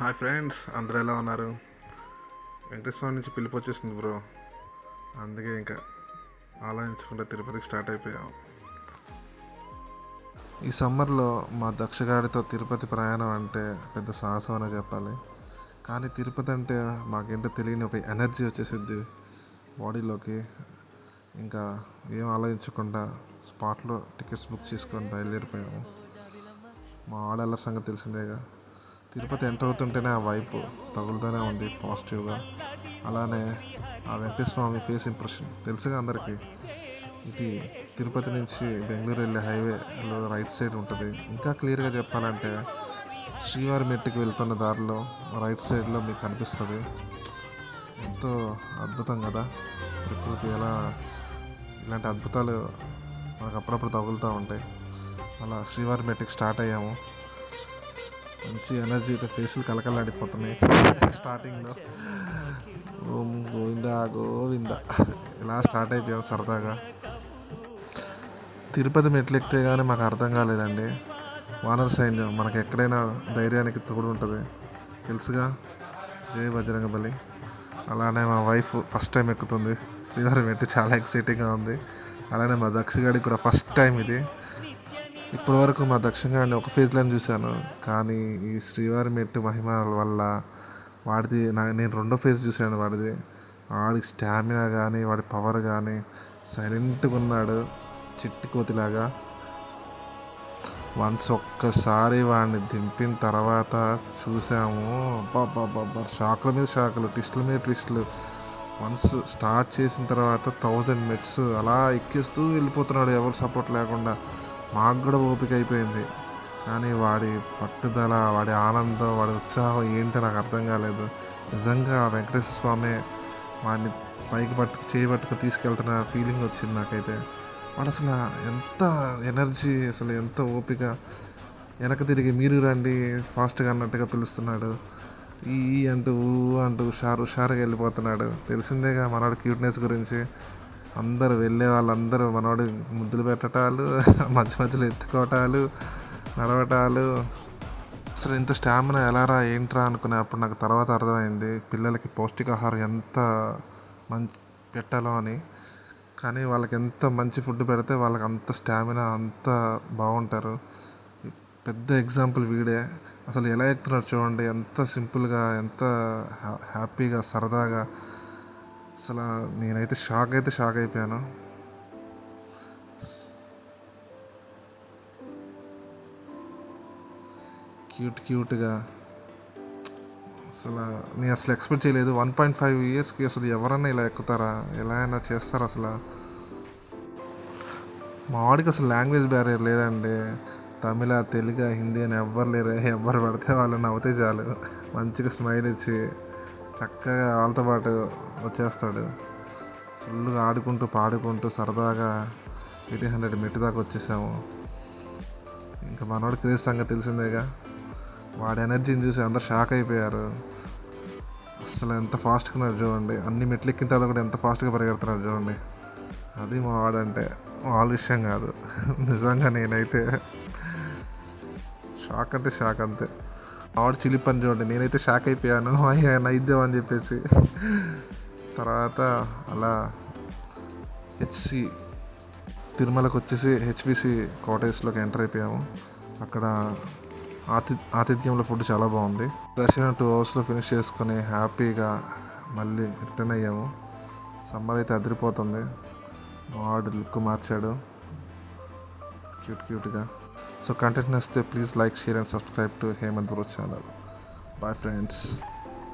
Hi friends, అందరూ ఎలా ఉన్నారు? వెంకటేశ్వర నుంచి పిలుపు వచ్చేసింది బ్రో. అందుకే ఇంకా ఆలోచించకుండా తిరుపతికి స్టార్ట్ అయిపోయాం. ఈ సమ్మర్లో మా దక్షగాడితో తిరుపతి ప్రయాణం అంటే పెద్ద సాహసం అనే చెప్పాలి. కానీ తిరుపతి అంటే మాకేంటో తెలియని ఒక ఎనర్జీ వచ్చేసిద్ది బాడీలోకి. ఇంకా ఏం ఆలోచించకుండా స్పాట్లో టికెట్స్ బుక్ చేసుకొని బయలుదేరిపోయాము. మా ఆడళ్ళ సంగతి తెలిసిందేగా. తిరుపతి ఎంటర్ అవుతుంటేనే ఆ వైపు తగులుతూనే ఉంది పాజిటివ్గా. అలానే ఆ వెంకటేశ్వర స్వామి ఫేస్ ఇంప్రెషన్ తెలుసుగా అందరికీ. ఇది తిరుపతి నుంచి బెంగళూరు వెళ్ళే హైవేలో రైట్ సైడ్ ఉంటుంది. ఇంకా క్లియర్గా చెప్పాలంటే శ్రీవారి మెట్టుకు వెళ్తున్న దారిలో రైట్ సైడ్లో మీకు కనిపిస్తుంది. ఎంతో అద్భుతం కదా ప్రకృతి. ఎలా ఇలాంటి అద్భుతాలు మనకు అప్పుడప్పుడు తగులుతూ ఉంటాయి. అలా శ్రీవారి మెట్టుకు స్టార్ట్ అయ్యాము. మంచి ఎనర్జీతో ఫేసులు కలకలాడిపోతున్నాయి. స్టార్టింగ్లో ఓం గోవిందా గోవిందా ఇలా స్టార్ట్ అయిపోయాం సరదాగా. తిరుపతి మెట్లు ఎక్కితే కానీ మాకు అర్థం కాలేదండి. వానర సైన్యం మనకు ఎక్కడైనా ధైర్యానికి తోడు ఉంటుంది తెలుసుగా. జై బజరంగబలి. అలానే మా వైఫ్ ఫస్ట్ టైం ఎక్కుతుంది శ్రీవారి మెట్టు. చాలా ఎక్సైటింగ్గా ఉంది. అలానే మా దక్షగాడికి కూడా ఫస్ట్ టైం ఇది. ఇప్పటి వరకు మా దక్షిణగాడిని ఒక ఫేజ్లో చూశాను. కానీ ఈ శ్రీవారి మెట్టు మహిమ వల్ల వాడిది నేను రెండో ఫేజ్ చూశాను. వాడి స్టామినా కానీ వాడి పవర్ కానీ సైలెంట్గా ఉన్నాడు చిట్టి కోతిలాగా. వన్స్ ఒక్కసారి వాడిని దింపిన తర్వాత చూసాము అబ్బాబ్బాబ్బా షాకుల మీద షాకులు, ట్విస్టుల మీద ట్విస్టులు. వన్స్ స్టార్ట్ చేసిన తర్వాత 1000 మెట్స్ అలా ఎక్కిస్తూ వెళ్ళిపోతున్నాడు ఎవరు సపోర్ట్ లేకుండా. మాకు కూడా ఓపిక అయిపోయింది. కానీ వాడి పట్టుదల, వాడి ఆనందం, వాడి ఉత్సాహం ఏంటో నాకు అర్థం కాలేదు. నిజంగా వెంకటేశ్వర స్వామి వాడిని పైకి చేయబట్టుకు తీసుకెళ్తున్న ఫీలింగ్ వచ్చింది నాకైతే. వాడు అసలు ఎంత ఎనర్జీ, అసలు ఎంత ఓపిక. వెనక తిరిగి మీరు రండి ఫాస్ట్గా అన్నట్టుగా పిలుస్తున్నాడు. ఈ అంటూ అంటూ హుషారుగా వెళ్ళిపోతున్నాడు. తెలిసిందేగా మనవాడు క్యూట్నెస్ గురించి. అందరూ వెళ్ళే వాళ్ళందరూ మనవాడు ముద్దులు పెట్టటాలు, మధ్య మధ్యలో ఎత్తుకోవటాలు, నడవటాలు. అసలు ఇంత స్టామినా ఎలారా ఏంట్రా అనుకునే అప్పుడు నాకు తర్వాత అర్థమైంది పిల్లలకి పౌష్టికాహారం ఎంత మంచి పెట్టాలో అని. కానీ వాళ్ళకి ఎంత మంచి ఫుడ్ పెడితే వాళ్ళకి అంత స్టామినా, అంత బాగుంటారు. పెద్ద ఎగ్జాంపుల్ వీడే. అసలు ఎలా ఎక్కుతున్నాడు చూడండి, ఎంత సింపుల్గా, ఎంత హ్యాపీగా, సరదాగా. అసలు నేనైతే షాక్ అయిపోయాను. క్యూట్గా నేను అసలు ఎక్స్పెక్ట్ చేయలేదు. 1.5 ఇయర్స్కి అసలు ఎవరన్నా ఇలా ఎక్కుతారా, ఎలా అయినా చేస్తారా అసలు. మా వాడికి అసలు లాంగ్వేజ్ బ్యారియర్ లేదండి. తమిళ, తెలుగు, హిందీ అని ఎవ్వరు లేరు. ఎవరు పడితే వాళ్ళు నవ్వుతే చాలు, మంచిగా స్మైల్ ఇచ్చి చక్కగా వాళ్ళతో పాటు వచ్చేస్తాడు. ఫుల్గా ఆడుకుంటూ పాడుకుంటూ సరదాగా 1800 మెట్టు దాకా వచ్చేసాము. ఇంకా మనోడి క్రేజ్ సంగతి తెలిసిందేగా. వాడి ఎనర్జీని చూసి అందరు షాక్ అయిపోయారు. అసలు ఎంత ఫాస్ట్గా ఉన్నాడు చూడండి. అన్ని మెట్లు ఎక్కిన తర్వాత కూడా ఎంత ఫాస్ట్గా పరిగెడుతున్నాడు చూడండి. అది మా వాడంటే వాళ్ళ విషయం కాదు. నిజంగా నేనైతే షాక్ అంటే షాక్ అంతే. వాడు చిలిపి అని చూడండి. నేనైతే షాక్ అయిపోయాను నైద్యం అని చెప్పేసి. తర్వాత అలా తిరుమలకు వచ్చేసి హెచ్విసి కాటేజ్లోకి ఎంటర్ అయిపోయాము. అక్కడ ఆతిథ్యంలో ఫుడ్ చాలా బాగుంది. దర్శనం 2 అవర్స్లో ఫినిష్ చేసుకొని హ్యాపీగా మళ్ళీ రిటర్న్ అయ్యాము. సమ్మర్ అయితే అదిరిపోతుంది. వాడు లుక్ మార్చాడు క్యూట్గా. సో కంటెంట్ నచ్చితే please like, share and subscribe to Hemanth bro channel. Bye friends.